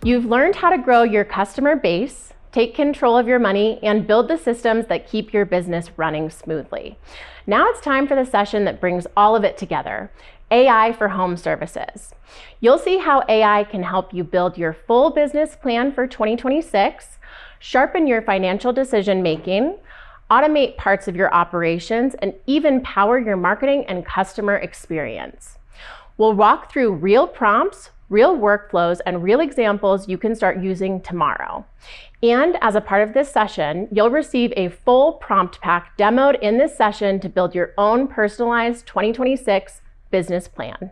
You've learned how to grow your customer base, take control of your money, and build the systems that keep your business running smoothly. Now it's time for the session that brings all of it together, AI for home services. You'll see how AI can help you build your full business plan for 2026, sharpen your financial decision making, automate parts of your operations, and even power your marketing and customer experience. We'll walk through real prompts, real workflows, and real examples you can start using tomorrow. And as a part of this session, you'll receive a full prompt pack demoed in this session to build your own personalized 2026 business plan.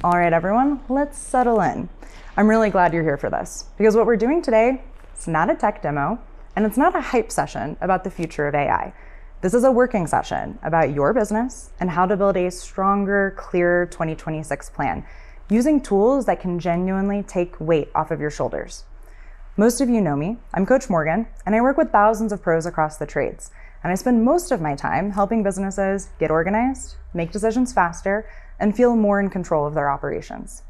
All right, everyone, let's settle in. I'm really glad you're here for this because what we're doing today, it's not a tech demo and it's not a hype session about the future of AI. This is a working session about your business and how to build a stronger, clearer 2026 plan using tools that can genuinely take weight off of your shoulders. Most of you know me, I'm Coach Morgan, and I work with thousands of pros across the trades. And I spend most of my time helping businesses get organized, make decisions faster, and feel more in control of their operations.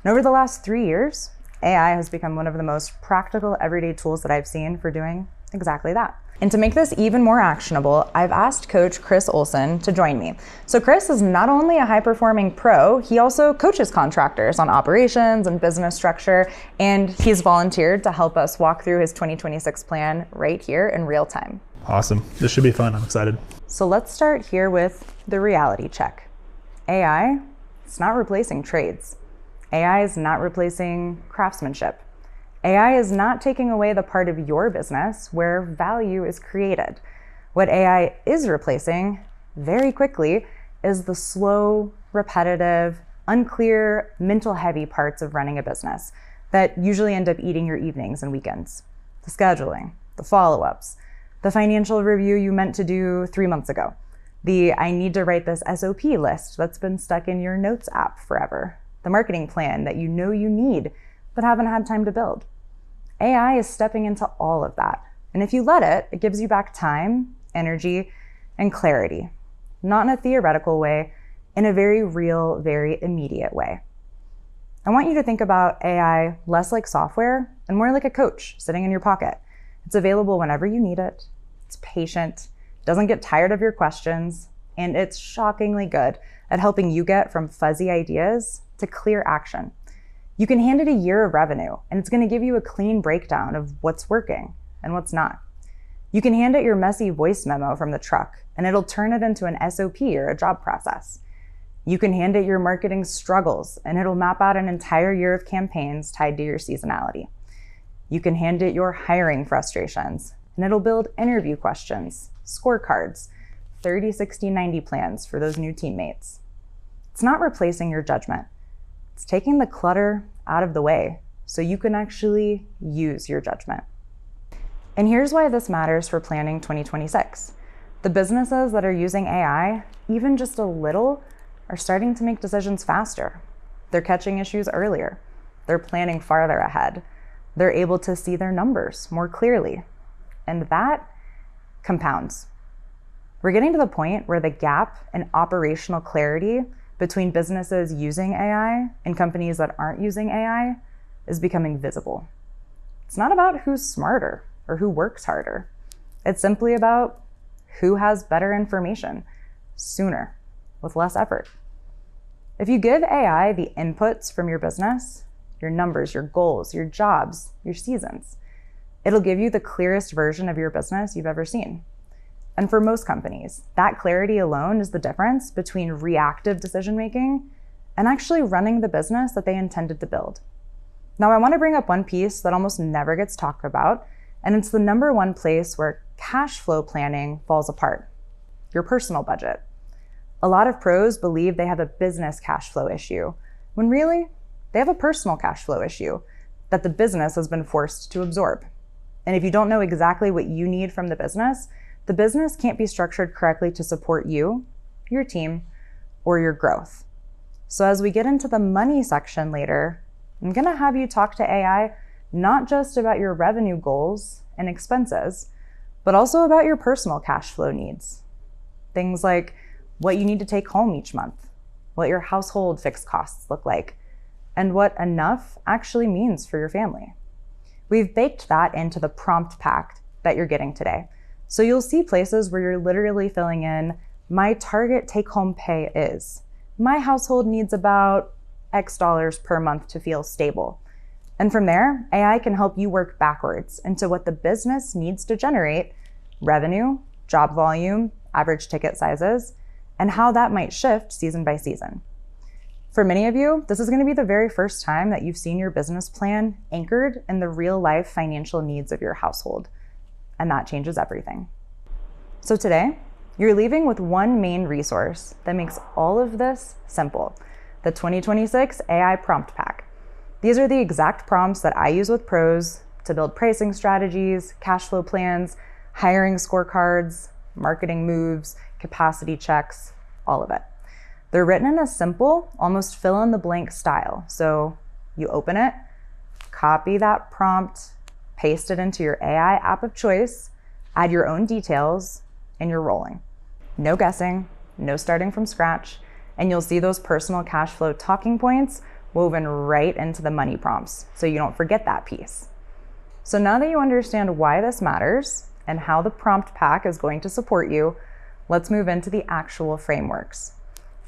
And over the last 3 years, AI has become one of the most practical everyday tools that I've seen for doing exactly that. And to make this even more actionable, I've asked Coach Chris Olsen to join me. So Chris is not only a high-performing pro, he also coaches contractors on operations and business structure, and he's volunteered to help us walk through his 2026 plan right here in real time. Awesome. This should be fun. I'm excited. So let's start here with the reality check. AI, it's not replacing trades. AI is not replacing craftsmanship. AI is not taking away the part of your business where value is created. What AI is replacing very quickly is the slow, repetitive, unclear, mental-heavy parts of running a business that usually end up eating your evenings and weekends. The scheduling, the follow-ups, the financial review you meant to do 3 months ago, the I need to write this SOP list that's been stuck in your notes app forever, the marketing plan that you know you need but haven't had time to build. AI is stepping into all of that. And if you let it, it gives you back time, energy, and clarity. Not in a theoretical way, in a very real, very immediate way. I want you to think about AI less like software and more like a coach sitting in your pocket. It's available whenever you need it. It's patient, doesn't get tired of your questions, and it's shockingly good at helping you get from fuzzy ideas to clear action. You can hand it a year of revenue, and it's going to give you a clean breakdown of what's working and what's not. You can hand it your messy voice memo from the truck, and it'll turn it into an SOP or a job process. You can hand it your marketing struggles, and it'll map out an entire year of campaigns tied to your seasonality. You can hand it your hiring frustrations, and it'll build interview questions, scorecards, 30, 60, 90 plans for those new teammates. It's not replacing your judgment. It's taking the clutter out of the way so you can actually use your judgment. And here's why this matters for planning 2026. The businesses that are using AI, even just a little, are starting to make decisions faster. They're catching issues earlier. They're planning farther ahead. They're able to see their numbers more clearly. And that compounds. We're getting to the point where the gap in operational clarity between businesses using AI and companies that aren't using AI is becoming visible. It's not about who's smarter or who works harder. It's simply about who has better information sooner with less effort. If you give AI the inputs from your business, your numbers, your goals, your jobs, your seasons, it'll give you the clearest version of your business you've ever seen. And for most companies, that clarity alone is the difference between reactive decision-making and actually running the business that they intended to build. Now, I want to bring up one piece that almost never gets talked about, and it's the number one place where cash flow planning falls apart: your personal budget. A lot of pros believe they have a business cash flow issue, when really, they have a personal cash flow issue that the business has been forced to absorb. And if you don't know exactly what you need from the business can't be structured correctly to support you, your team, or your growth. So as we get into the money section later, I'm gonna have you talk to AI not just about your revenue goals and expenses, but also about your personal cash flow needs. Things like what you need to take home each month, what your household fixed costs look like, and what enough actually means for your family. We've baked that into the prompt pack that you're getting today. So you'll see places where you're literally filling in, my target take-home pay is, my household needs about X dollars per month to feel stable. And from there, AI can help you work backwards into what the business needs to generate, revenue, job volume, average ticket sizes, and how that might shift season by season. For many of you, this is going to be the very first time that you've seen your business plan anchored in the real-life financial needs of your household, and that changes everything. So today, you're leaving with one main resource that makes all of this simple, the 2026 AI Prompt Pack. These are the exact prompts that I use with pros to build pricing strategies, cash flow plans, hiring scorecards, marketing moves, capacity checks, all of it. They're written in a simple, almost fill-in-the-blank style. So you open it, copy that prompt, paste it into your AI app of choice, add your own details, and you're rolling. No guessing, no starting from scratch, and you'll see those personal cash flow talking points woven right into the money prompts, so you don't forget that piece. So now that you understand why this matters and how the prompt pack is going to support you, let's move into the actual frameworks.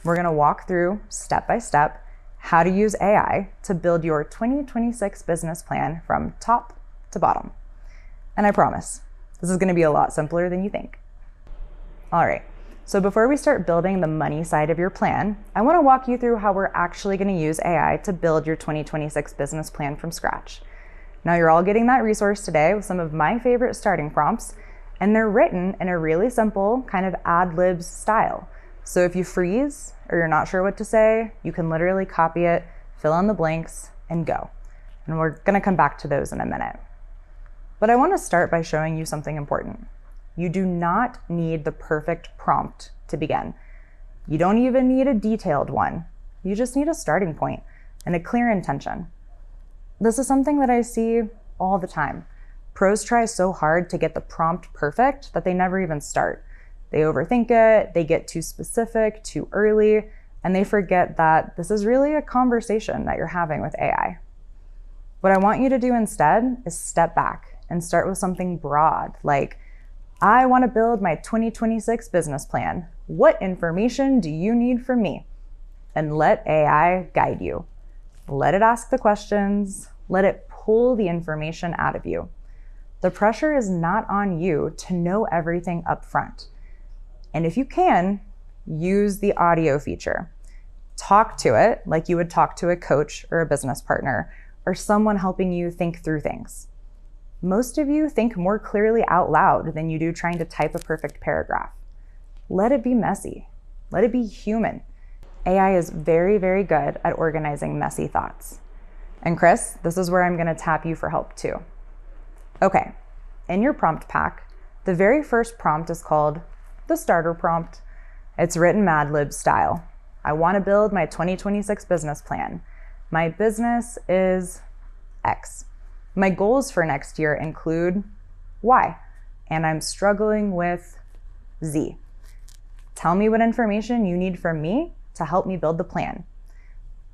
We're going to walk through step by step how to use AI to build your 2026 business plan from top to bottom. And I promise, this is going to be a lot simpler than you think. All right, so before we start building the money side of your plan, I want to walk you through how we're actually going to use AI to build your 2026 business plan from scratch. Now you're all getting that resource today with some of my favorite starting prompts, and they're written in a really simple kind of ad-libs style. So if you freeze or you're not sure what to say, you can literally copy it, fill in the blanks, and go. And we're going to come back to those in a minute. But I want to start by showing you something important. You do not need the perfect prompt to begin. You don't even need a detailed one. You just need a starting point and a clear intention. This is something that I see all the time. Pros try so hard to get the prompt perfect that they never even start. They overthink it, they get too specific too early, and they forget that this is really a conversation that you're having with AI. What I want you to do instead is step back and start with something broad, like, I want to build my 2026 business plan. What information do you need from me? And let AI guide you. Let it ask the questions, let it pull the information out of you. The pressure is not on you to know everything up front. And if you can, use the audio feature. Talk to it like you would talk to a coach or a business partner or someone helping you think through things. Most of you think more clearly out loud than you do trying to type a perfect paragraph. Let it be messy. Let it be human. AI is very, very good at organizing messy thoughts. And Chris, this is where I'm going to tap you for help too. Okay, in your prompt pack, the very first prompt is called the starter prompt. It's written Mad Lib style. I want to build my 2026 business plan. My business is X. My goals for next year include Y, and I'm struggling with Z. Tell me what information you need from me to help me build the plan.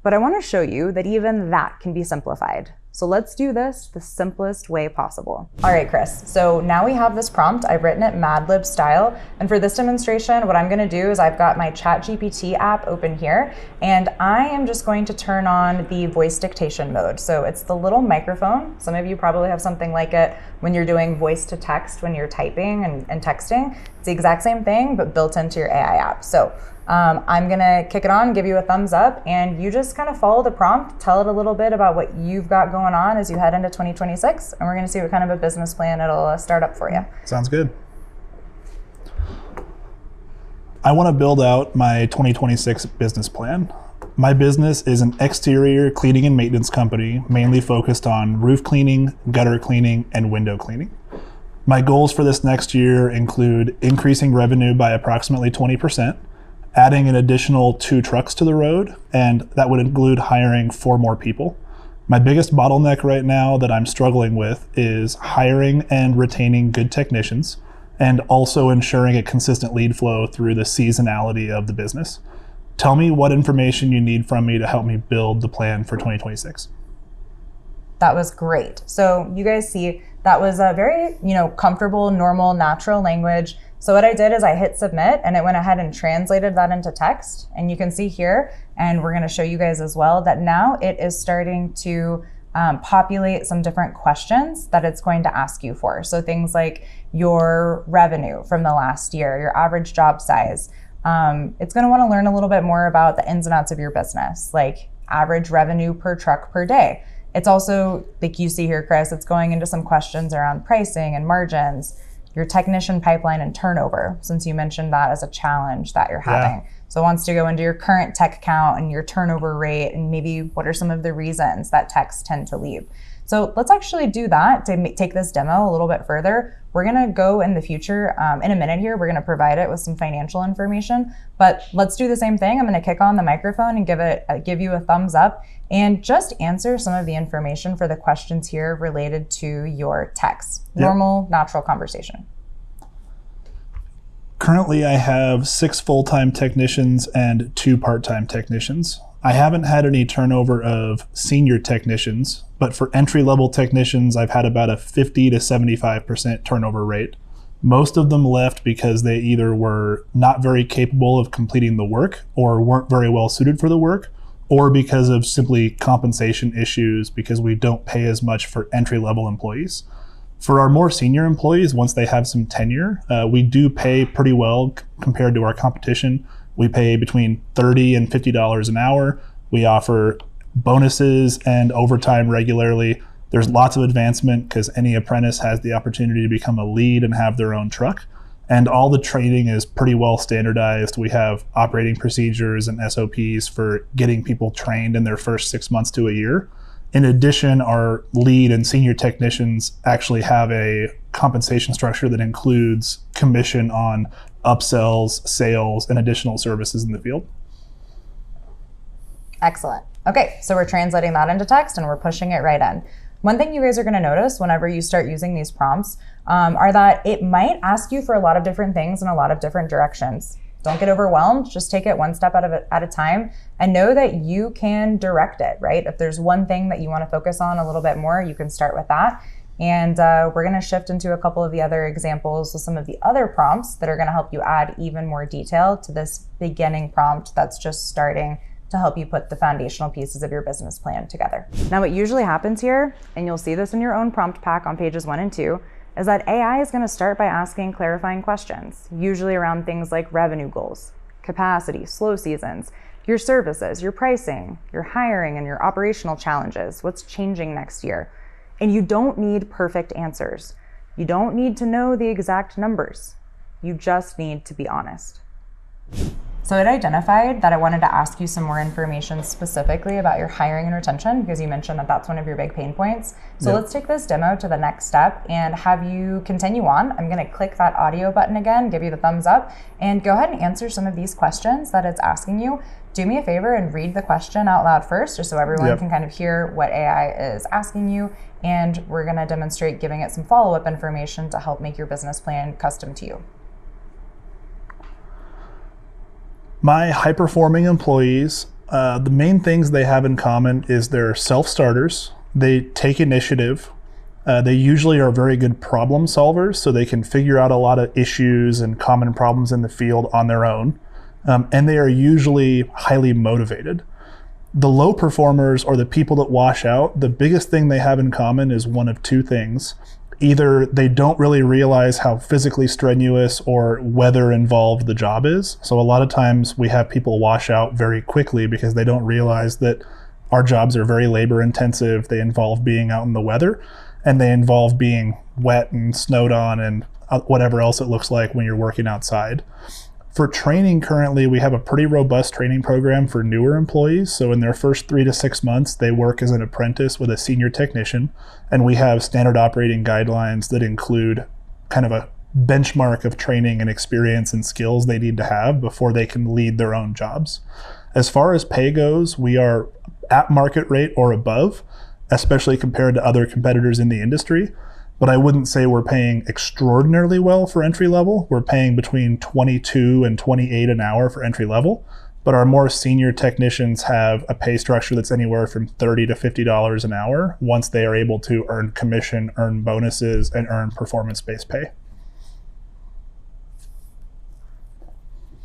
But I want to show you that even that can be simplified. So let's do this the simplest way possible. All right, Chris, so now we have this prompt. I've written it Mad Lib style. And for this demonstration, what I'm gonna do is I've got my ChatGPT app open here, and I am just going to turn on the voice dictation mode. So it's the little microphone. Some of you probably have something like it when you're doing voice to text, when you're typing and texting. It's the exact same thing, but built into your AI app. So I'm gonna kick it on, give you a thumbs up, and you just kind of follow the prompt, tell it a little bit about what you've got going on as you head into 2026, and we're gonna see what kind of a business plan it'll start up for you. Sounds good. I want to build out my 2026 business plan. My business is an exterior cleaning and maintenance company, mainly focused on roof cleaning, gutter cleaning, and window cleaning. My goals for this next year include increasing revenue by approximately 20%, adding an additional 2 trucks to the road, and that would include hiring 4 more people. My biggest bottleneck right now that I'm struggling with is hiring and retaining good technicians, and also ensuring a consistent lead flow through the seasonality of the business. Tell me what information you need from me to help me build the plan for 2026. That was great. So you guys see that was a very, comfortable, normal, natural language. So what I did is I hit submit and it went ahead and translated that into text. And you can see here, and we're going to show you guys as well, that now it is starting to populate some different questions that it's going to ask you for. So things like your revenue from the last year, your average job size. It's going to want to learn a little bit more about the ins and outs of your business, like average revenue per truck per day. It's also, like you see here, Chris, it's going into some questions around pricing and margins, your technician pipeline and turnover, since you mentioned that as a challenge that you're having. Yeah. So it wants to go into your current tech count and your turnover rate, and maybe what are some of the reasons that techs tend to leave. So let's actually do that to take this demo a little bit further. We're gonna go in the future, in a minute here, we're gonna provide it with some financial information, but let's do the same thing. I'm gonna kick on the microphone and give you a thumbs up and just answer some of the information for the questions here related to your techs. Yep. Normal, natural conversation. Currently, I have 6 full-time technicians and 2 part-time technicians. I haven't had any turnover of senior technicians, but for entry-level technicians, I've had about a 50 to 75% turnover rate. Most of them left because they either were not very capable of completing the work or weren't very well suited for the work, or because of simply compensation issues because we don't pay as much for entry-level employees. For our more senior employees, once they have some tenure, we do pay pretty well compared to our competition. We pay between $30 and $50 an hour. We offer bonuses and overtime regularly. There's lots of advancement because any apprentice has the opportunity to become a lead and have their own truck. And all the training is pretty well standardized. We have operating procedures and SOPs for getting people trained in their first 6 months to a year. In addition, our lead and senior technicians actually have a compensation structure that includes commission on upsells, sales, and additional services in the field. Excellent. Okay, so we're translating that into text and we're pushing it right in. One thing you guys are going to notice whenever you start using these prompts are that it might ask you for a lot of different things in a lot of different directions. Don't get overwhelmed. Just take it one step at a time and know that you can direct it, right? If there's one thing that you want to focus on a little bit more, you can start with that. And we're going to shift into a couple of the other examples with some of the other prompts that are going to help you add even more detail to this beginning prompt that's just starting to help you put the foundational pieces of your business plan together. Now, what usually happens here, and you'll see this in your own prompt pack on pages 1 and 2, is that AI is going to start by asking clarifying questions, usually around things like revenue goals, capacity, slow seasons, your services, your pricing, your hiring, and your operational challenges, what's changing next year. And you don't need perfect answers. You don't need to know the exact numbers. You just need to be honest. So it identified that I wanted to ask you some more information specifically about your hiring and retention, because you mentioned that that's one of your big pain points. So Let's take this demo to the next step and have you continue on. I'm going to click that audio button again, give you the thumbs up, and go ahead and answer some of these questions that it's asking you. Do me a favor and read the question out loud first, just so everyone can kind of hear what AI is asking you. And we're going to demonstrate giving it some follow-up information to help make your business plan custom to you. My high-performing employees, the main things they have in common is they're self-starters, they take initiative, they usually are very good problem solvers, so they can figure out a lot of issues and common problems in the field on their own, and they are usually highly motivated. The low performers, or the people that wash out, the biggest thing they have in common is one of 2 things. Either they don't really realize how physically strenuous or weather involved the job is. So a lot of times we have people wash out very quickly because they don't realize that our jobs are very labor intensive. They involve being out in the weather, and they involve being wet and snowed on and whatever else it looks like when you're working outside. For training currently, we have a pretty robust training program for newer employees. So in their first 3 to 6 months, they work as an apprentice with a senior technician. And we have standard operating guidelines that include kind of a benchmark of training and experience and skills they need to have before they can lead their own jobs. As far as pay goes, we are at market rate or above, especially compared to other competitors in the industry. But I wouldn't say we're paying extraordinarily well for entry level. We're paying between $22 and $28 an hour for entry level. but our more senior technicians have a pay structure that's anywhere from $30 to $50 an hour once they are able to earn commission, earn bonuses, and earn performance-based pay.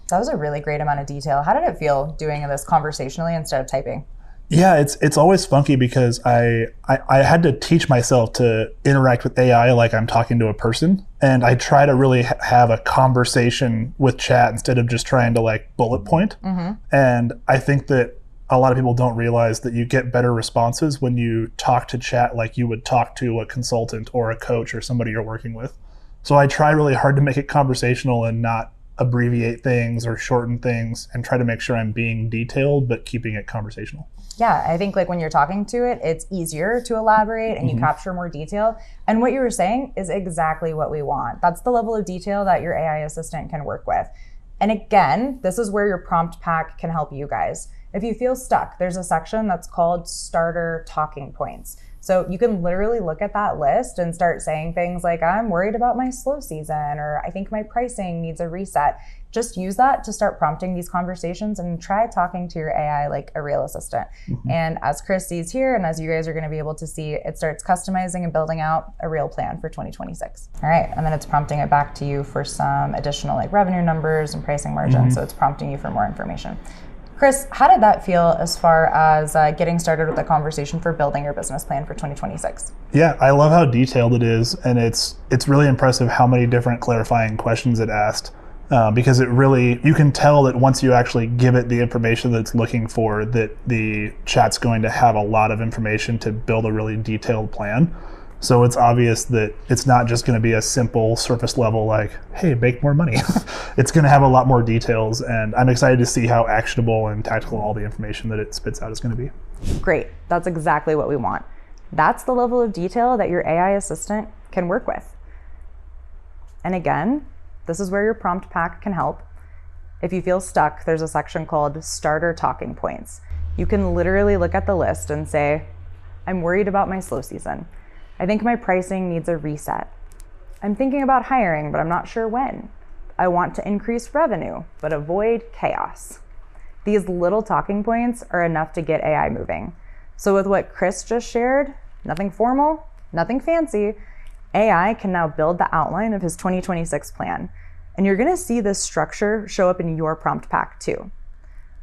That was a really great amount of detail. How did it feel doing this conversationally instead of typing? Yeah, it's always funky because I had to teach myself to interact with AI like I'm talking to a person, and I try to really have a conversation with chat instead of just trying to like bullet point. And I think that a lot of people don't realize that you get better responses when you talk to chat like you would talk to a consultant or a coach or somebody you're working with. So I try really hard to make it conversational and not abbreviate things or shorten things, and try to make sure I'm being detailed but keeping it conversational. Yeah, I think like when you're talking to it, it's easier to elaborate and you capture more detail. And what you were saying is exactly what we want. That's the level of detail that your AI assistant can work with. And again, this is where your prompt pack can help you guys. If you feel stuck, there's a section that's called Starter Talking Points. So you can literally look at that list and start saying things like, I'm worried about my slow season, or I think my pricing needs a reset. Just use that to start prompting these conversations and try talking to your AI like a real assistant. And as Chris sees here, and as you guys are going to be able to see, it starts customizing and building out a real plan for 2026. All right, and then it's prompting it back to you for some additional like revenue numbers and pricing margins. So it's prompting you for more information. Chris, how did that feel as far as getting started with the conversation for building your business plan for 2026? Yeah, I love how detailed it is, and it's really impressive how many different clarifying questions it asked, because it really, you can tell that once you actually give it the information that it's looking for, that the chat's going to have a lot of information to build a really detailed plan. So it's obvious that it's not just going to be a simple surface level like, hey, make more money. It's going to have a lot more details, and I'm excited to see how actionable and tactical all the information that it spits out is going to be. Great. That's exactly what we want. That's the level of detail that your AI assistant can work with. And again, this is where your prompt pack can help. If you feel stuck, there's a section called Starter Talking Points. You can literally look at the list and say, I'm worried about my slow season. I think my pricing needs a reset. I'm thinking about hiring, but I'm not sure when. I want to increase revenue, but avoid chaos. These little talking points are enough to get AI moving. So with what Chris just shared, nothing formal, nothing fancy, AI can now build the outline of his 2026 plan. And you're gonna see this structure show up in your prompt pack too.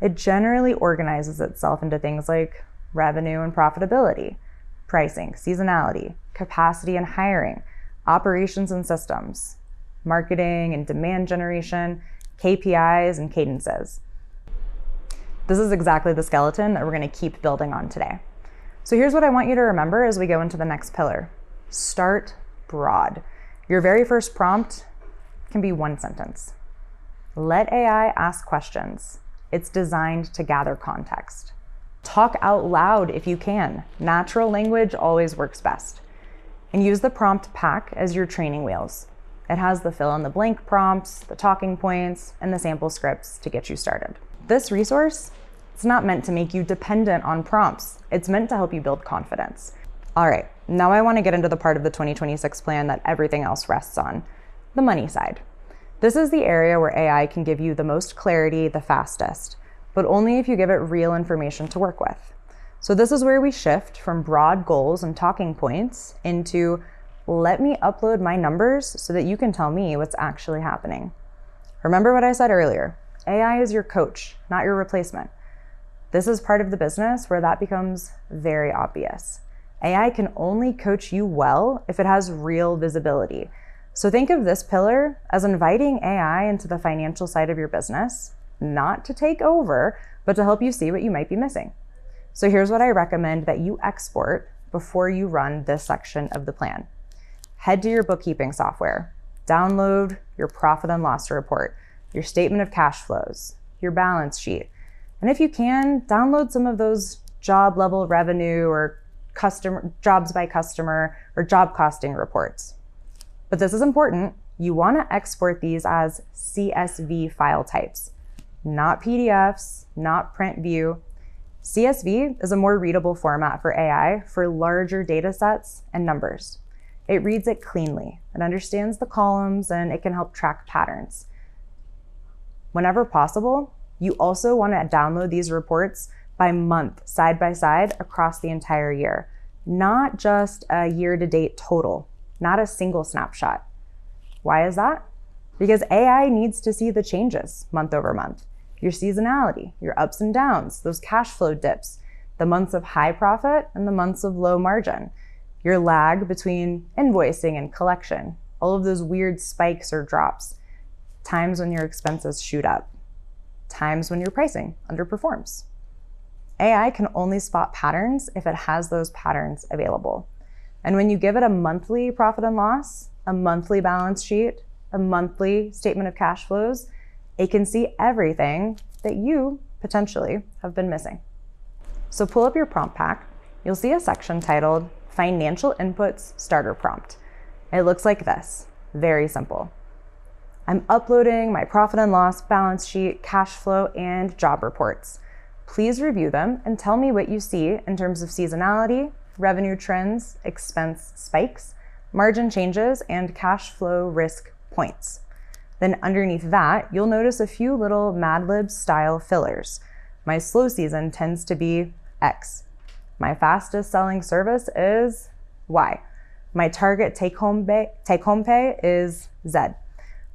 It generally organizes itself into things like revenue and profitability, pricing, seasonality, capacity and hiring, operations and systems, marketing and demand generation, KPIs and cadences. This is exactly the skeleton that we're going to keep building on today. So here's what I want you to remember as we go into the next pillar. Start broad. Your very first prompt can be one sentence. Let AI ask questions. It's designed to gather context. Talk out loud if you can. Natural language always works best. And use the prompt pack as your training wheels. It has the fill in the blank prompts, the talking points, and the sample scripts to get you started. This resource, it's not meant to make you dependent on prompts. It's meant to help you build confidence. All right, now I want to get into the part of the 2026 plan that everything else rests on, the money side. This is the area where AI can give you the most clarity the fastest, but only if you give it real information to work with. So this is where we shift from broad goals and talking points into let me upload my numbers so that you can tell me what's actually happening. Remember what I said earlier, AI is your coach, not your replacement. This is part of the business where that becomes very obvious. AI can only coach you well if it has real visibility. So think of this pillar as inviting AI into the financial side of your business, not to take over, but to help you see what you might be missing. So here's what I recommend that you export before you run this section of the plan. Head to your bookkeeping software, download your profit and loss report, your statement of cash flows, your balance sheet. And if you can, download some of those job level revenue or customer jobs by customer or job costing reports. But this is important. You want to export these as CSV file types, not PDFs, not print view. CSV is a more readable format for AI for larger data sets and numbers. It reads it cleanly, it understands the columns, and it can help track patterns. Whenever possible, You also want to download these reports by month, side by side, across the entire year, not just a year-to-date total, not a single snapshot. Why is that? Because AI needs to see the changes month over month. Your seasonality, your ups and downs, those cash flow dips, the months of high profit and the months of low margin, your lag between invoicing and collection, all of those weird spikes or drops, times when your expenses shoot up, times when your pricing underperforms. AI can only spot patterns if it has those patterns available. And when you give it a monthly profit and loss, a monthly balance sheet, a monthly statement of cash flows, it can see everything that you potentially have been missing. So pull up your prompt pack. You'll see a section titled Financial Inputs Starter Prompt. It looks like this, very simple. I'm uploading my profit and loss, balance sheet, cash flow, and job reports. Please review them and tell me what you see in terms of seasonality, revenue trends, expense spikes, margin changes, and cash flow risk points. Then underneath that, you'll notice a few little Mad Libs style fillers. My slow season tends to be X. My fastest selling service is Y. My target take-home pay is Z.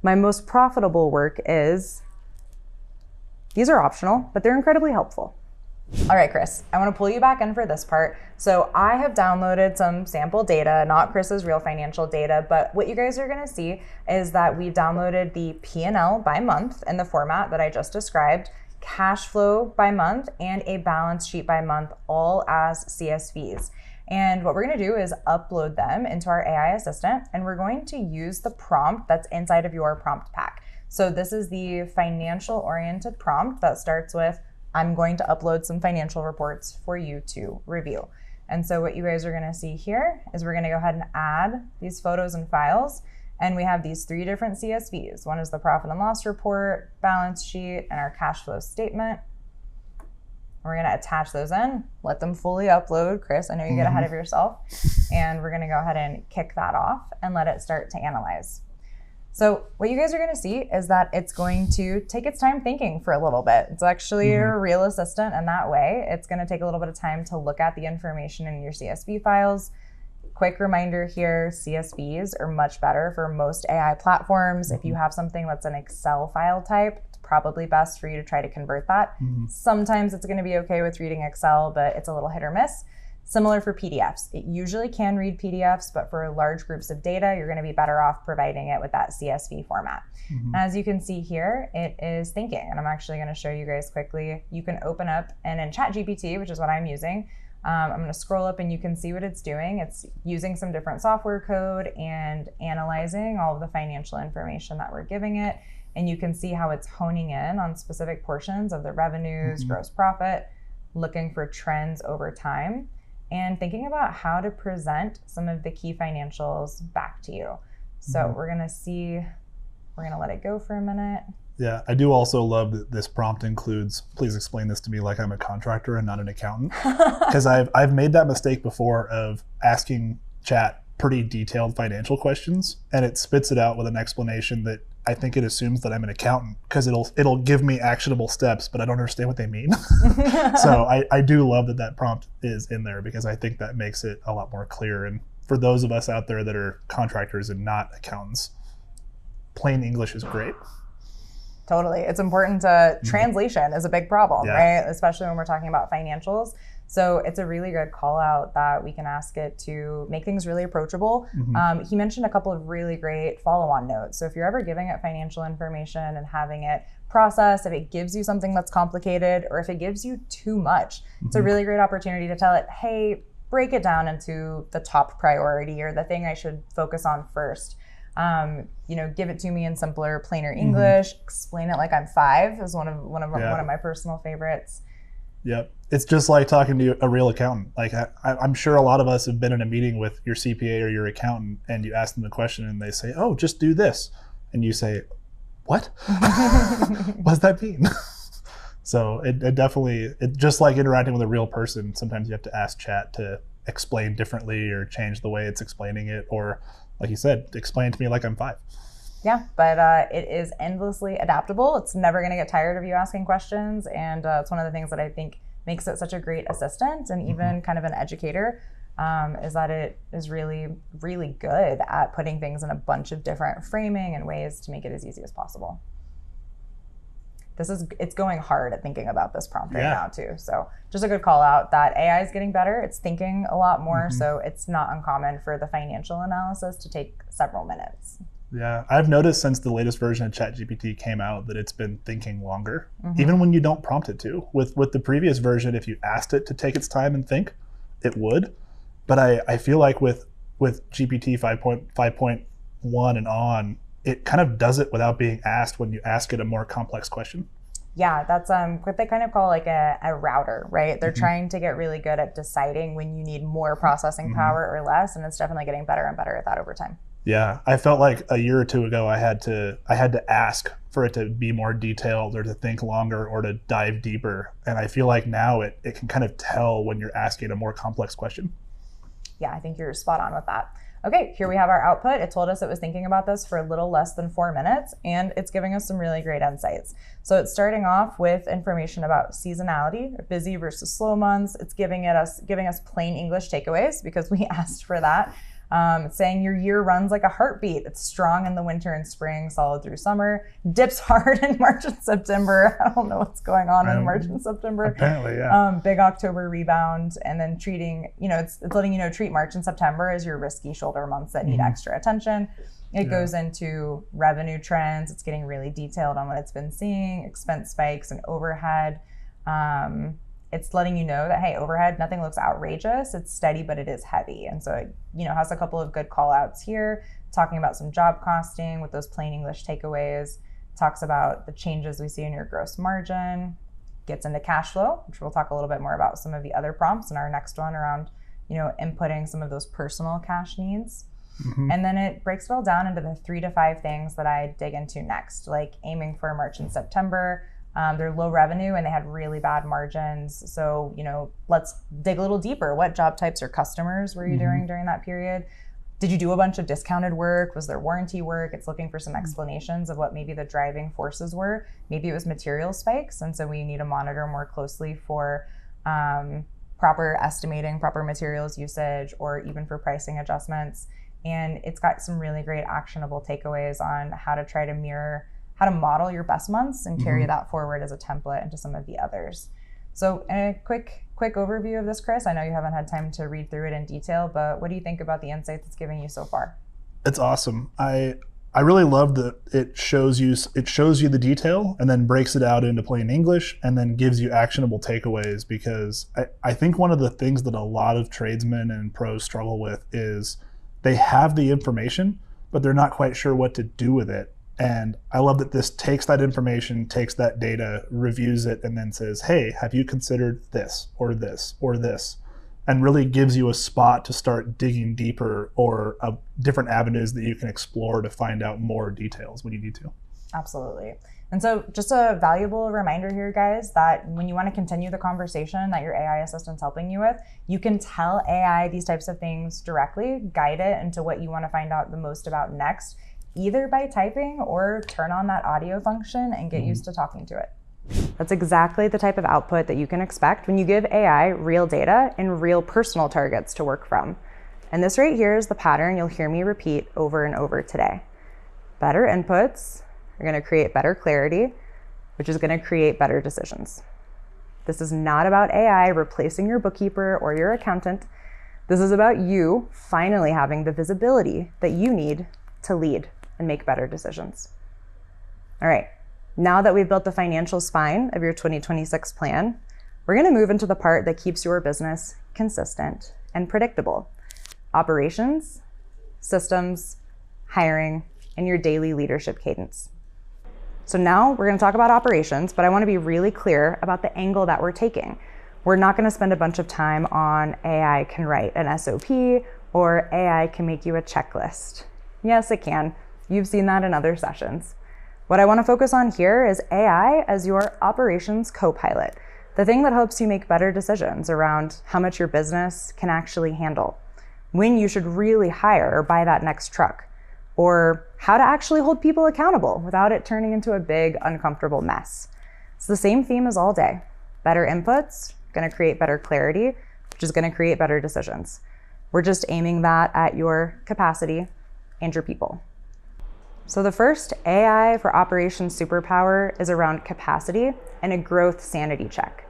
My most profitable work is... These are optional, but they're incredibly helpful. All right, Chris, I want to pull you back in for this part. So I have downloaded some sample data, not Chris's real financial data, but what you guys are going to see is that we've downloaded the P&L by month in the format that I just described, cash flow by month, and a balance sheet by month, all as CSVs. And what we're going to do is upload them into our AI assistant, and we're going to use the prompt that's inside of your prompt pack. So this is the financial oriented prompt that starts with, I'm going to upload some financial reports for you to review. And so what you guys are going to see here is we're going to go ahead and add these photos and files. And we have these 3 different CSVs. One is the profit and loss report, balance sheet, and our cash flow statement. We're going to attach those in, let them fully upload. Chris, I know you get ahead of yourself. And we're going to go ahead and kick that off and let it start to analyze. So what you guys are going to see is that it's going to take its time thinking for a little bit. It's actually a real assistant in that way. It's going to take a little bit of time to look at the information in your CSV files. Quick reminder here, CSVs are much better for most AI platforms. If you have something that's an Excel file type, it's probably best for you to try to convert that. Sometimes it's going to be okay with reading Excel, but it's a little hit or miss. Similar for PDFs. It usually can read PDFs, but for large groups of data, you're going to be better off providing it with that CSV format. As you can see here, it is thinking, and I'm actually going to show you guys quickly. You can open up, and in ChatGPT, which is what I'm using, I'm going to scroll up and you can see what it's doing. It's using some different software code and analyzing all of the financial information that we're giving it. And you can see how it's honing in on specific portions of the revenues, gross profit, looking for trends over time, and thinking about how to present some of the key financials back to you. So we're going to let it go for a minute. Yeah, I do also love that this prompt includes, please explain this to me like I'm a contractor and not an accountant. Because I've made that mistake before of asking chat pretty detailed financial questions, and it spits it out with an explanation that I think it assumes that I'm an accountant, because it'll give me actionable steps, but I don't understand what they mean. So I do love that prompt is in there, because I think that makes it a lot more clear. And for those of us out there that are contractors and not accountants, plain English is great. Totally. It's important to, translation is a big problem, right? Especially when we're talking about financials. So it's a really good call out that we can ask it to make things really approachable. He mentioned a couple of really great follow-on notes. So if you're ever giving it financial information and having it process, if it gives you something that's complicated, or if it gives you too much, it's a really great opportunity to tell it, hey, break it down into the top priority or the thing I should focus on first. Give it to me in simpler, plainer English. Explain it like I'm 5 is one of my personal favorites. Yep. It's just like talking to a real accountant. Like I'm sure a lot of us have been in a meeting with your CPA or your accountant, and you ask them a question and they say, oh, just do this. And you say, what? What does that mean? So it definitely, just like interacting with a real person, sometimes you have to ask chat to explain differently or change the way it's explaining it, or like you said, explain to me like I'm 5. Yeah, but it is endlessly adaptable. It's never going to get tired of you asking questions. And it's one of the things that I think makes it such a great assistant and even kind of an educator, is that it is really, really good at putting things in a bunch of different framing and ways to make it as easy as possible. It's going hard at thinking about this prompt right now too. So just a good call out that AI is getting better. It's thinking a lot more. So it's not uncommon for the financial analysis to take several minutes. Yeah, I've noticed since the latest version of ChatGPT came out that it's been thinking longer, even when you don't prompt it to. With the previous version, if you asked it to take its time and think, it would. But I feel like with GPT 5.1 and on, it kind of does it without being asked when you ask it a more complex question. Yeah, that's what they kind of call like a router, right? They're trying to get really good at deciding when you need more processing power or less, and it's definitely getting better and better at that over time. Yeah, I felt like a year or two ago I had to ask for it to be more detailed or to think longer or to dive deeper. And I feel like now it can kind of tell when you're asking a more complex question. Yeah, I think you're spot on with that. Okay, here we have our output. It told us it was thinking about this for a little less than 4 minutes, and it's giving us some really great insights. So it's starting off with information about seasonality, busy versus slow months. It's giving us plain English takeaways because we asked for that. It's saying your year runs like a heartbeat. It's strong in the winter and spring, solid through summer, dips hard in March and September. I don't know what's going on in March and September. Apparently, yeah. Big October rebound, and then treating, it's letting you know, treat March and September as your risky shoulder months that need extra attention. It goes into revenue trends. It's getting really detailed on what it's been seeing, expense spikes and overhead. It's letting you know that, hey, overhead, nothing looks outrageous. It's steady, but it is heavy. And so it, has a couple of good call outs here, talking about some job costing with those plain English takeaways, talks about the changes we see in your gross margin, gets into cash flow, which we'll talk a little bit more about some of the other prompts in our next one around, inputting some of those personal cash needs. And then it breaks it all down into the 3 to 5 things that I dig into next, like aiming for March and September. They're low revenue and they had really bad margins. So, let's dig a little deeper. What job types or customers were you doing during that period? Did you do a bunch of discounted work? Was there warranty work? It's looking for some explanations of what maybe the driving forces were. Maybe it was material spikes. And so we need to monitor more closely for proper estimating, proper materials usage, or even for pricing adjustments. And it's got some really great actionable takeaways on how to try to how to model your best months and carry that forward as a template into some of the others. So a quick overview of this, Chris. I know you haven't had time to read through it in detail, but what do you think about the insights it's giving you so far? It's awesome. I really love that it shows you the detail and then breaks it out into plain English and then gives you actionable takeaways, because I think one of the things that a lot of tradesmen and pros struggle with is they have the information, but they're not quite sure what to do with it. And I love that this takes that information, takes that data, reviews it, and then says, hey, have you considered this or this or this? And really gives you a spot to start digging deeper or different avenues that you can explore to find out more details when you need to. Absolutely. And so just a valuable reminder here, guys, that when you want to continue the conversation that your AI assistant's helping you with, you can tell AI these types of things directly, guide it into what you want to find out the most about next, either by typing or turn on that audio function and get used to talking to it. That's exactly the type of output that you can expect when you give AI real data and real personal targets to work from. And this right here is the pattern you'll hear me repeat over and over today. Better inputs are going to create better clarity, which is going to create better decisions. This is not about AI replacing your bookkeeper or your accountant. This is about you finally having the visibility that you need to lead and make better decisions. All right, now that we've built the financial spine of your 2026 plan, we're going to move into the part that keeps your business consistent and predictable. Operations, systems, hiring, and your daily leadership cadence. So now we're going to talk about operations, but I want to be really clear about the angle that we're taking. We're not going to spend a bunch of time on AI can write an SOP or AI can make you a checklist. Yes, it can. You've seen that in other sessions. What I want to focus on here is AI as your operations co-pilot, the thing that helps you make better decisions around how much your business can actually handle, when you should really hire or buy that next truck, or how to actually hold people accountable without it turning into a big, uncomfortable mess. It's the same theme as all day. Better inputs, gonna create better clarity, which is gonna create better decisions. We're just aiming that at your capacity and your people. So the first AI for operations superpower is around capacity and a growth sanity check.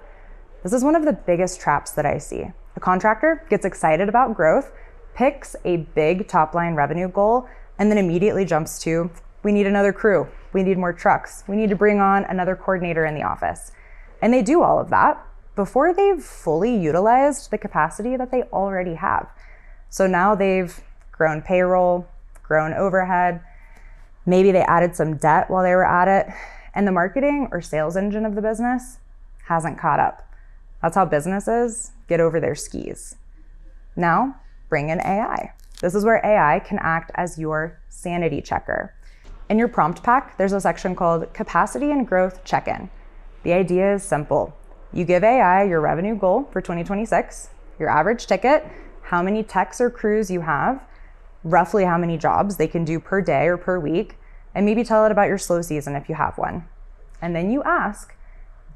This is one of the biggest traps that I see. A contractor gets excited about growth, picks a big top-line revenue goal, and then immediately jumps to, we need another crew, we need more trucks, we need to bring on another coordinator in the office. And they do all of that before they've fully utilized the capacity that they already have. So now they've grown payroll, grown overhead, maybe they added some debt while they were at it, and the marketing or sales engine of the business hasn't caught up. That's how businesses get over their skis. Now, bring in AI. This is where AI can act as your sanity checker. In your prompt pack, there's a section called Capacity and Growth Check-in. The idea is simple. You give AI your revenue goal for 2026, your average ticket, how many techs or crews you have, roughly how many jobs they can do per day or per week, and maybe tell it about your slow season if you have one. And then you ask,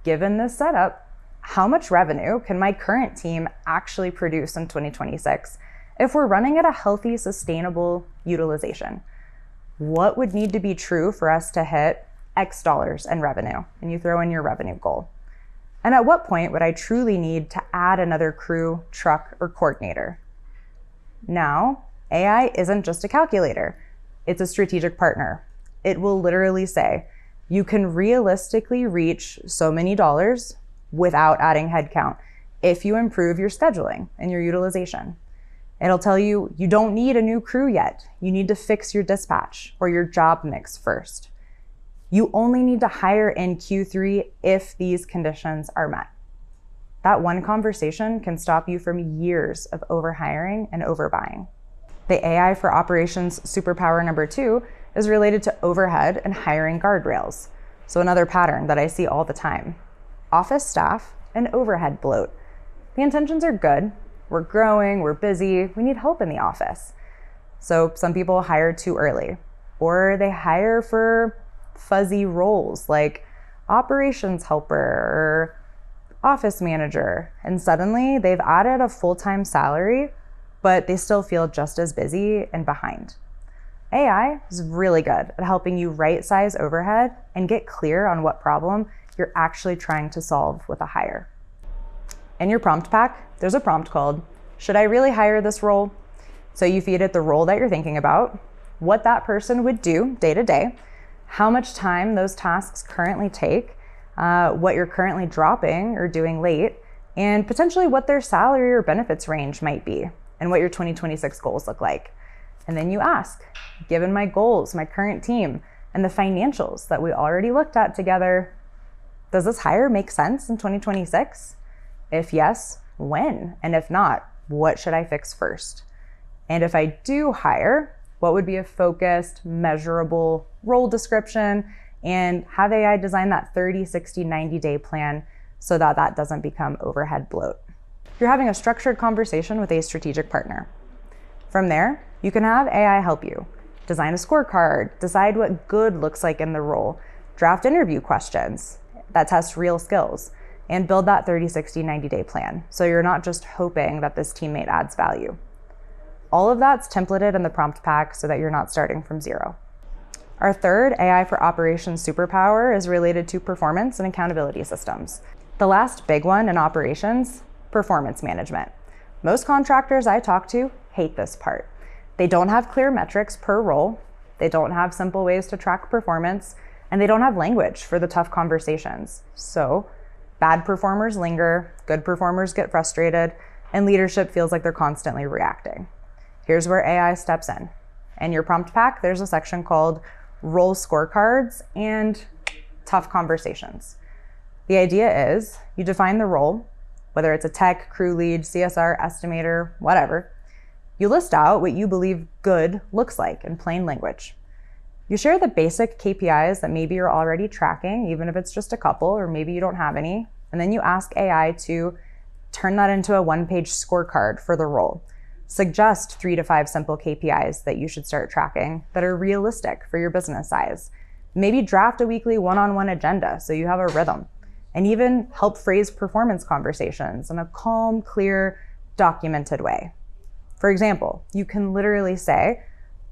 given this setup, how much revenue can my current team actually produce in 2026 if we're running at a healthy, sustainable utilization? What would need to be true for us to hit X dollars in revenue? And you throw in your revenue goal. And at what point would I truly need to add another crew, truck, or coordinator? Now, AI isn't just a calculator. It's a strategic partner. It will literally say, you can realistically reach so many dollars without adding headcount if you improve your scheduling and your utilization. It'll tell you, you don't need a new crew yet. You need to fix your dispatch or your job mix first. You only need to hire in Q3 if these conditions are met. That one conversation can stop you from years of overhiring and overbuying. The AI for operations superpower number 2 is related to overhead and hiring guardrails. So another pattern that I see all the time. Office staff and overhead bloat. The intentions are good. We're growing, we're busy, we need help in the office. So some people hire too early, or they hire for fuzzy roles like operations helper or office manager, and suddenly they've added a full-time salary, but they still feel just as busy and behind. AI is really good at helping you right-size overhead and get clear on what problem you're actually trying to solve with a hire. In your prompt pack, there's a prompt called, should I really hire this role? So you feed it the role that you're thinking about, what that person would do day to day, how much time those tasks currently take, what you're currently dropping or doing late, and potentially what their salary or benefits range might be, and what your 2026 goals look like. And then you ask, given my goals, my current team, and the financials that we already looked at together, does this hire make sense in 2026? If yes, when? And if not, what should I fix first? And if I do hire, what would be a focused, measurable role description, and have AI design that 30, 60, 90-day plan so that that doesn't become overhead bloat. You're having a structured conversation with a strategic partner. From there, you can have AI help you design a scorecard, decide what good looks like in the role, draft interview questions that test real skills, and build that 30, 60, 90-day plan. So you're not just hoping that this teammate adds value. All of that's templated in the prompt pack so that you're not starting from zero. Our third AI for operations superpower is related to performance and accountability systems. The last big one in operations, performance management. Most contractors I talk to hate this part. They don't have clear metrics per role, they don't have simple ways to track performance, and they don't have language for the tough conversations. So bad performers linger, good performers get frustrated, and leadership feels like they're constantly reacting. Here's where AI steps in. In your prompt pack, there's a section called Role Scorecards and Tough Conversations. The idea is you define the role, whether it's a tech, crew lead, CSR, estimator, whatever. You list out what you believe good looks like in plain language. You share the basic KPIs that maybe you're already tracking, even if it's just a couple, or maybe you don't have any. And then you ask AI to turn that into a one-page scorecard for the role. Suggest 3 to 5 simple KPIs that you should start tracking that are realistic for your business size. Maybe draft a weekly one-on-one agenda so you have a rhythm, and even help phrase performance conversations in a calm, clear, documented way. For example, you can literally say,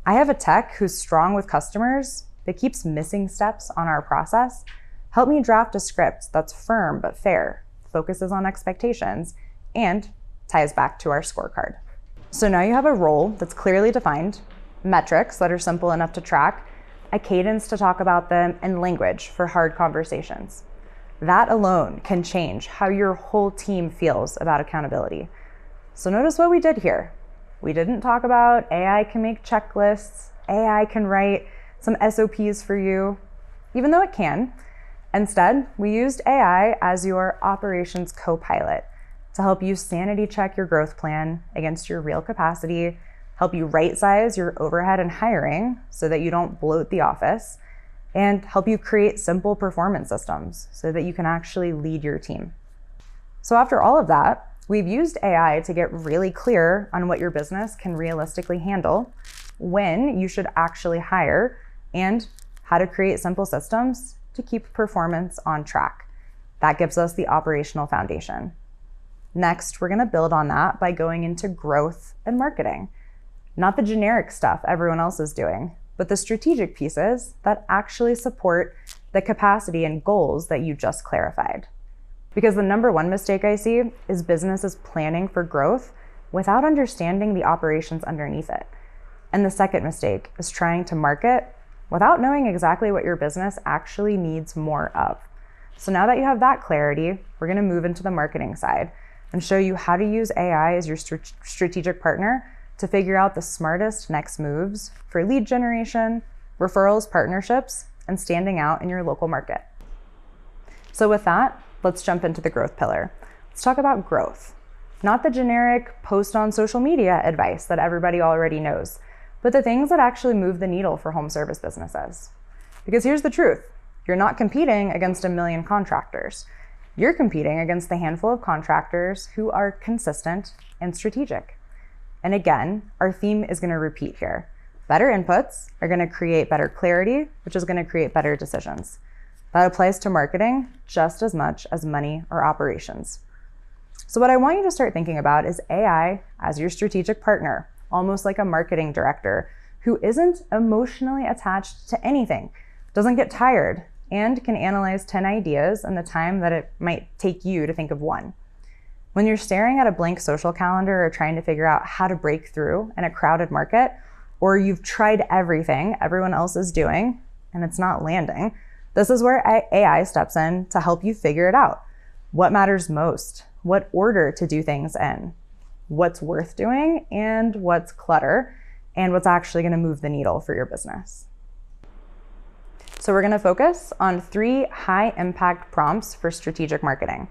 I have a tech who's strong with customers but keeps missing steps on our process. Help me draft a script that's firm but fair, focuses on expectations, and ties back to our scorecard. So now you have a role that's clearly defined, metrics that are simple enough to track, a cadence to talk about them, and language for hard conversations. That alone can change how your whole team feels about accountability. So notice what we did here. We didn't talk about AI can make checklists, AI can write some SOPs for you, even though it can. Instead, we used AI as your operations co-pilot to help you sanity check your growth plan against your real capacity, help you right-size your overhead and hiring so that you don't bloat the office, and help you create simple performance systems so that you can actually lead your team. So after all of that, we've used AI to get really clear on what your business can realistically handle, when you should actually hire, and how to create simple systems to keep performance on track. That gives us the operational foundation. Next, we're gonna build on that by going into growth and marketing. Not the generic stuff everyone else is doing, but the strategic pieces that actually support the capacity and goals that you just clarified. Because the number one mistake I see is businesses planning for growth without understanding the operations underneath it. And the second mistake is trying to market without knowing exactly what your business actually needs more of. So now that you have that clarity, we're gonna move into the marketing side and show you how to use AI as your strategic partner to figure out the smartest next moves for lead generation, referrals, partnerships, and standing out in your local market. So with that, let's jump into the growth pillar. Let's talk about growth. Not the generic post on social media advice that everybody already knows, but the things that actually move the needle for home service businesses. Because here's the truth, you're not competing against a million contractors. You're competing against the handful of contractors who are consistent and strategic. And again, our theme is gonna repeat here. Better inputs are gonna create better clarity, which is gonna create better decisions. That applies to marketing just as much as money or operations. So what I want you to start thinking about is AI as your strategic partner, almost like a marketing director who isn't emotionally attached to anything, doesn't get tired, and can analyze 10 ideas in the time that it might take you to think of one. When you're staring at a blank social calendar or trying to figure out how to break through in a crowded market, or you've tried everything everyone else is doing and it's not landing, this is where AI steps in to help you figure it out. What matters most? What order to do things in? What's worth doing and what's clutter, and what's actually gonna move the needle for your business. So we're gonna focus on 3 high impact prompts for strategic marketing.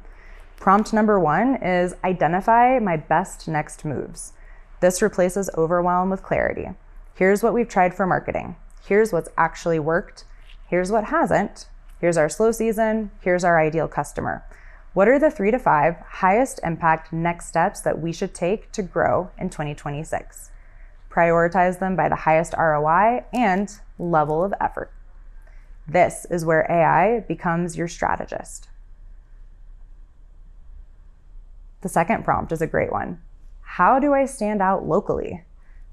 Prompt number 1 is identify my best next moves. This replaces overwhelm with clarity. Here's what we've tried for marketing. Here's what's actually worked. Here's what hasn't. Here's our slow season. Here's our ideal customer. What are the 3 to 5 highest impact next steps that we should take to grow in 2026? Prioritize them by the highest ROI and level of effort. This is where AI becomes your strategist. The second prompt is a great one. How do I stand out locally?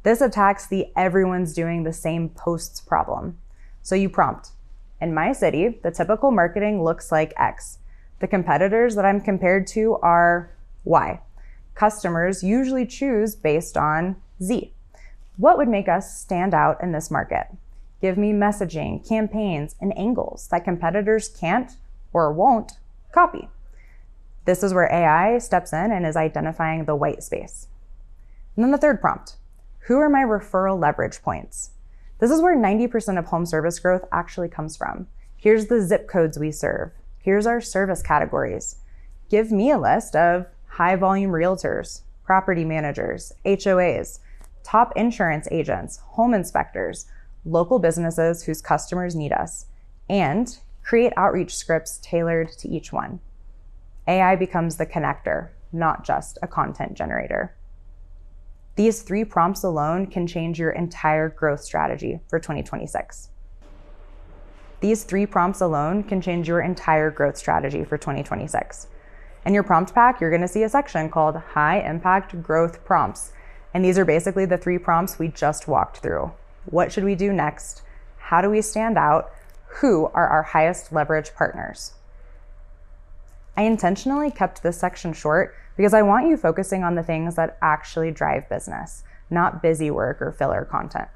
This attacks the everyone's doing the same posts problem. So you prompt, in my city, the typical marketing looks like X. The competitors that I'm compared to are Y. Customers usually choose based on Z. What would make us stand out in this market? Give me messaging, campaigns, and angles that competitors can't or won't copy. This is where AI steps in and is identifying the white space. And then the third prompt, who are my referral leverage points? This is where 90% of home service growth actually comes from. Here's the zip codes we serve. Here's our service categories. Give me a list of high volume realtors, property managers, HOAs, top insurance agents, home inspectors, local businesses whose customers need us, and create outreach scripts tailored to each one. AI becomes the connector, not just a content generator. These 3 prompts alone can change your entire growth strategy for 2026. These 3 prompts alone can change your entire growth strategy for 2026. In your prompt pack, you're gonna see a section called High Impact Growth Prompts. And these are basically the 3 prompts we just walked through. What should we do next? How do we stand out? Who are our highest leverage partners? I intentionally kept this section short because I want you focusing on the things that actually drive business, not busy work or filler content.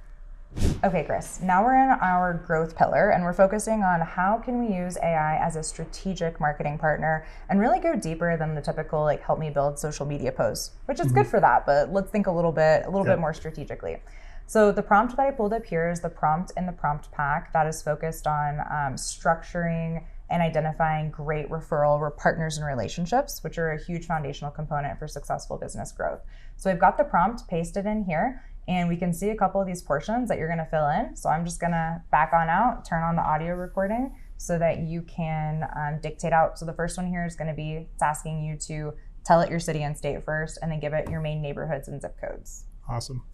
Okay, Chris, now we're in our growth pillar and we're focusing on how can we use AI as a strategic marketing partner and really go deeper than the typical like help me build social media posts, which is good for that, but let's think a little bit more strategically. So the prompt that I pulled up here is the prompt in the prompt pack that is focused on structuring and identifying great referral partners and relationships, which are a huge foundational component for successful business growth. So I've got the prompt pasted in here, and we can see a couple of these portions that you're gonna fill in. So I'm just gonna back on out, turn on the audio recording so that you can dictate out. So the first one here is gonna be, it's asking you to tell it your city and state first, and then give it your main neighborhoods and zip codes. Awesome.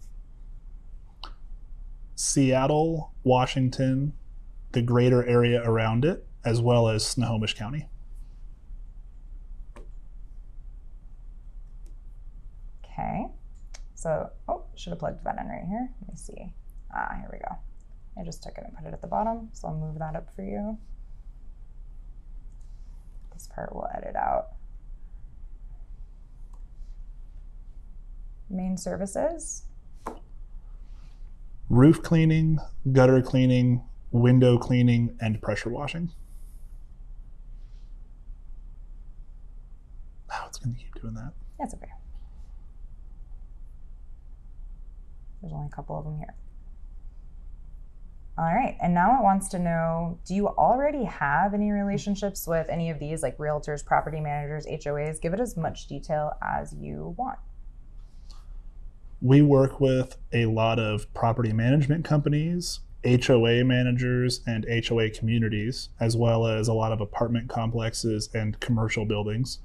Seattle, Washington, the greater area around it, as well as Snohomish County. Okay, so, should have plugged that in right here. Let me see. Here we go. I just took it and put it at the bottom, so I'll move that up for you. This part we'll edit out. Main services. Roof cleaning, gutter cleaning, window cleaning, and pressure washing. Oh, it's going to keep doing that. That's okay. There's only a couple of them here. All right, and now it wants to know, do you already have any relationships with any of these, like realtors, property managers, HOAs? Give it as much detail as you want. We work with a lot of property management companies, HOA managers, and HOA communities, as well as a lot of apartment complexes and commercial buildings.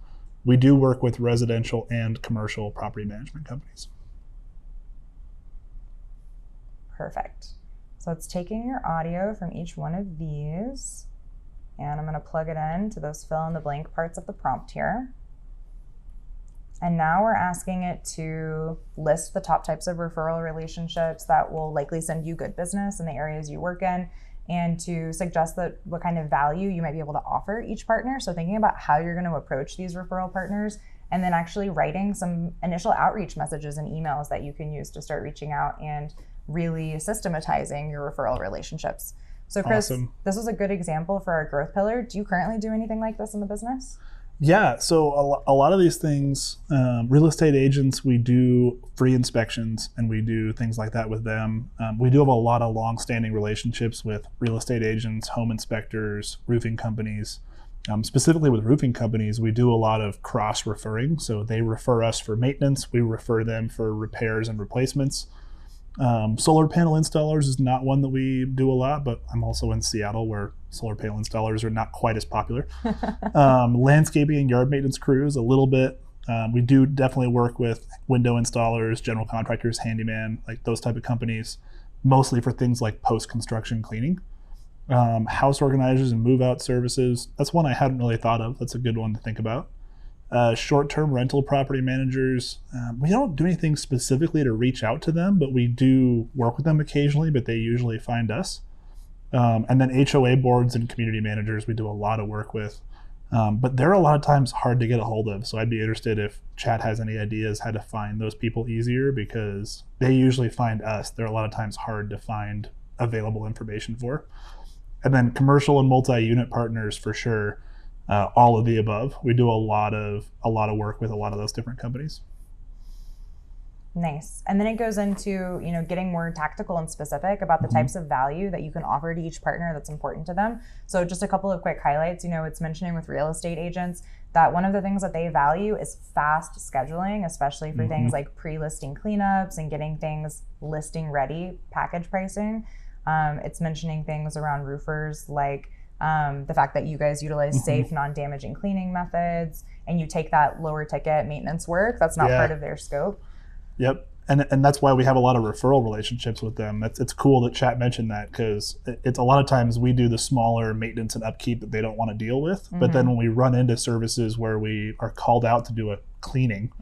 We do work with residential and commercial property management companies. Perfect. So it's taking your audio from each one of these, and I'm going to plug it in to those fill in the blank parts of the prompt here. And now we're asking it to list the top types of referral relationships that will likely send you good business in the areas you work in, and to suggest that what kind of value you might be able to offer each partner. So thinking about how you're going to approach these referral partners, and then actually writing some initial outreach messages and emails that you can use to start reaching out and really systematizing your referral relationships. So Chris, Awesome. This was a good example for our growth pillar. Do you currently do anything like this in the business? Yeah, so a lot of these things, real estate agents, we do free inspections and we do things like that with them. We do have a lot of long-standing relationships with real estate agents, home inspectors, roofing companies. Specifically with roofing companies, we do a lot of cross-referring. So they refer us for maintenance, we refer them for repairs and replacements. Solar panel installers is not one that we do a lot, but I'm also in Seattle where solar panel installers are not quite as popular. Landscaping and yard maintenance crews, a little bit. We do definitely work with window installers, general contractors, handyman, like those type of companies, mostly for things like post-construction cleaning. House organizers and move-out services, that's one I hadn't really thought of. That's a good one to think about. Short-term rental property managers, we don't do anything specifically to reach out to them, but we do work with them occasionally, but they usually find us. And then HOA boards and community managers, we do a lot of work with, but they're a lot of times hard to get a hold of. So I'd be interested if Chad has any ideas how to find those people easier, because they usually find us. They're a lot of times hard to find available information for. And then commercial and multi-unit partners for sure. All of the above. We do a lot of work with a lot of those different companies. Nice. And then it goes into, getting more tactical and specific about the types of value that you can offer to each partner that's important to them. So just a couple of quick highlights. It's mentioning with real estate agents that one of the things that they value is fast scheduling, especially for things like pre-listing cleanups and getting things listing ready, package pricing. It's mentioning things around roofers like the fact that you guys utilize safe, non-damaging cleaning methods, and you take that lower ticket maintenance work that's not part of their scope. Yep. And that's why we have a lot of referral relationships with them. It's cool that Chat mentioned that, because it's a lot of times we do the smaller maintenance and upkeep that they don't want to deal with. But then when we run into services where we are called out to do a cleaning,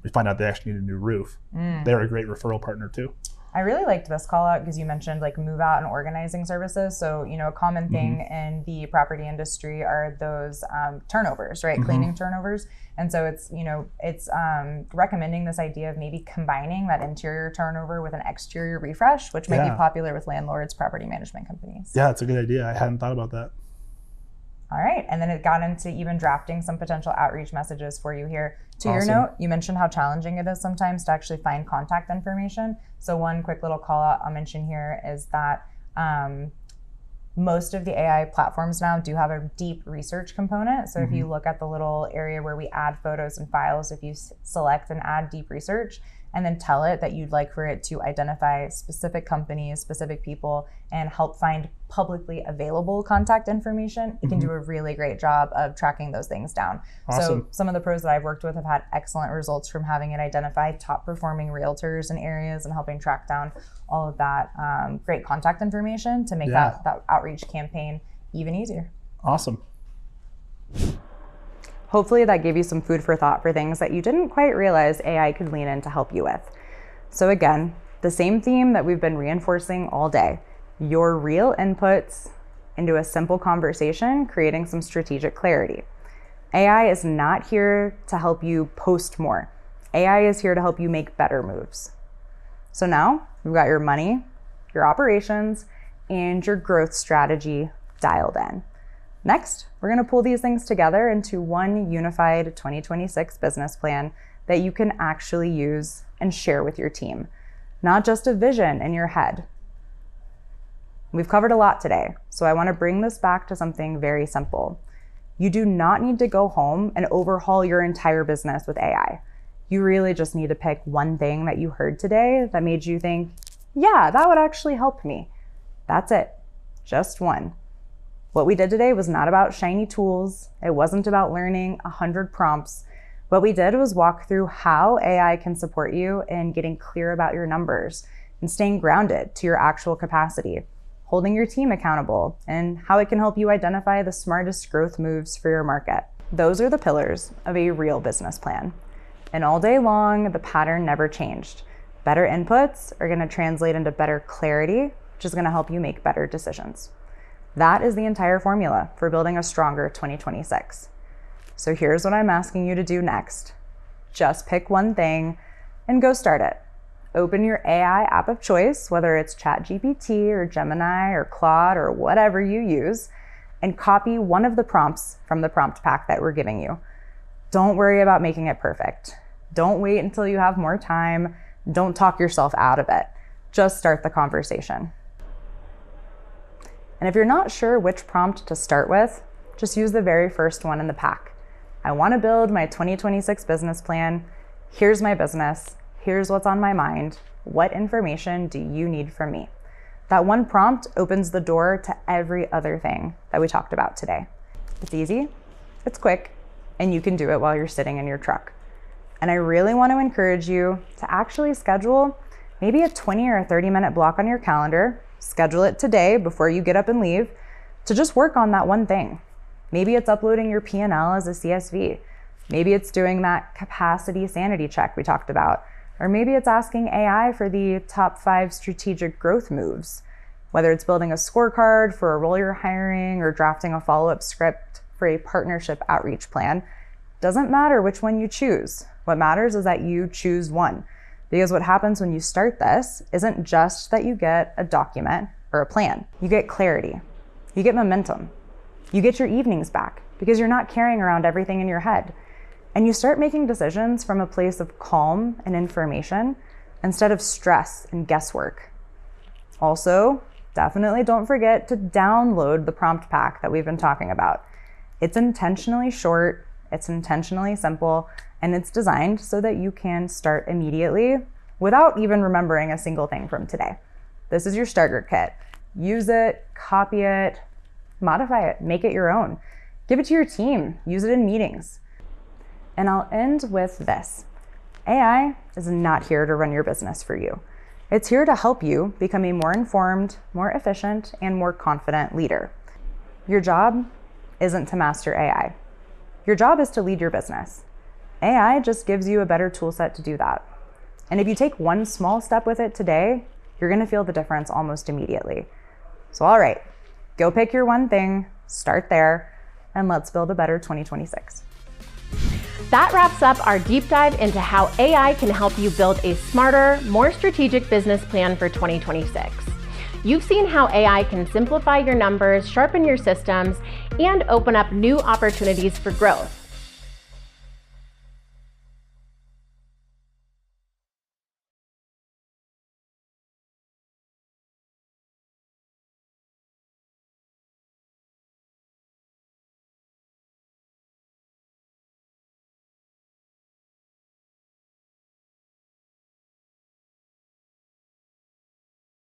we find out they actually need a new roof. They're a great referral partner too. I really liked this call out because you mentioned like move out and organizing services. So, a common thing in the property industry are those turnovers, right? Cleaning turnovers. And so it's recommending this idea of maybe combining that interior turnover with an exterior refresh, which might be popular with landlords, property management companies. Yeah, it's a good idea. I hadn't thought about that. All right. And then it got into even drafting some potential outreach messages for you here. To your note, you mentioned how challenging it is sometimes to actually find contact information. So one quick little call out I'll mention here is that most of the AI platforms now do have a deep research component. So if you look at the little area where we add photos and files, if you select and add deep research, and then tell it that you'd like for it to identify specific companies, specific people, and help find publicly available contact information, it can do a really great job of tracking those things down. Awesome. So some of the pros that I've worked with have had excellent results from having it identify top performing realtors in areas and helping track down all of that great contact information to make that outreach campaign even easier. Awesome. Hopefully that gave you some food for thought for things that you didn't quite realize AI could lean in to help you with. So again, the same theme that we've been reinforcing all day, your real inputs into a simple conversation, creating some strategic clarity. AI is not here to help you post more. AI is here to help you make better moves. So now you've got your money, your operations, and your growth strategy dialed in. Next, we're going to pull these things together into one unified 2026 business plan that you can actually use and share with your team, not just a vision in your head. We've covered a lot today, so I want to bring this back to something very simple. You do not need to go home and overhaul your entire business with AI. You really just need to pick one thing that you heard today that made you think, yeah, that would actually help me. That's it, just one. What we did today was not about shiny tools. It wasn't about learning 100 prompts. What we did was walk through how AI can support you in getting clear about your numbers and staying grounded to your actual capacity, holding your team accountable, and how it can help you identify the smartest growth moves for your market. Those are the pillars of a real business plan. And all day long, the pattern never changed. Better inputs are going to translate into better clarity, which is going to help you make better decisions. That is the entire formula for building a stronger 2026. So here's what I'm asking you to do next. Just pick one thing and go start it. Open your AI app of choice, whether it's ChatGPT or Gemini or Claude or whatever you use, and copy one of the prompts from the prompt pack that we're giving you. Don't worry about making it perfect. Don't wait until you have more time. Don't talk yourself out of it. Just start the conversation. And if you're not sure which prompt to start with, just use the very first one in the pack. I want to build my 2026 business plan. Here's my business. Here's what's on my mind. What information do you need from me? That one prompt opens the door to every other thing that we talked about today. It's easy, it's quick, and you can do it while you're sitting in your truck. And I really want to encourage you to actually schedule maybe a 20 or a 30-minute block on your calendar. Schedule it today before you get up and leave to just work on that one thing. Maybe it's uploading your P&L as a CSV. Maybe it's doing that capacity sanity check we talked about. Or maybe it's asking AI for the top 5 strategic growth moves. Whether it's building a scorecard for a role you're hiring or drafting a follow-up script for a partnership outreach plan, doesn't matter which one you choose. What matters is that you choose one. Because what happens when you start this isn't just that you get a document or a plan. You get clarity. You get momentum. You get your evenings back because you're not carrying around everything in your head. And you start making decisions from a place of calm and information instead of stress and guesswork. Also, definitely don't forget to download the prompt pack that we've been talking about. It's intentionally short, it's intentionally simple, and it's designed so that you can start immediately without even remembering a single thing from today. This is your starter kit. Use it, copy it, modify it, make it your own. Give it to your team, use it in meetings. And I'll end with this. AI is not here to run your business for you. It's here to help you become a more informed, more efficient, and more confident leader. Your job isn't to master AI. Your job is to lead your business. AI just gives you a better tool set to do that. And if you take one small step with it today, you're going to feel the difference almost immediately. So all right, go pick your one thing, start there, and let's build a better 2026. That wraps up our deep dive into how AI can help you build a smarter, more strategic business plan for 2026. You've seen how AI can simplify your numbers, sharpen your systems, and open up new opportunities for growth.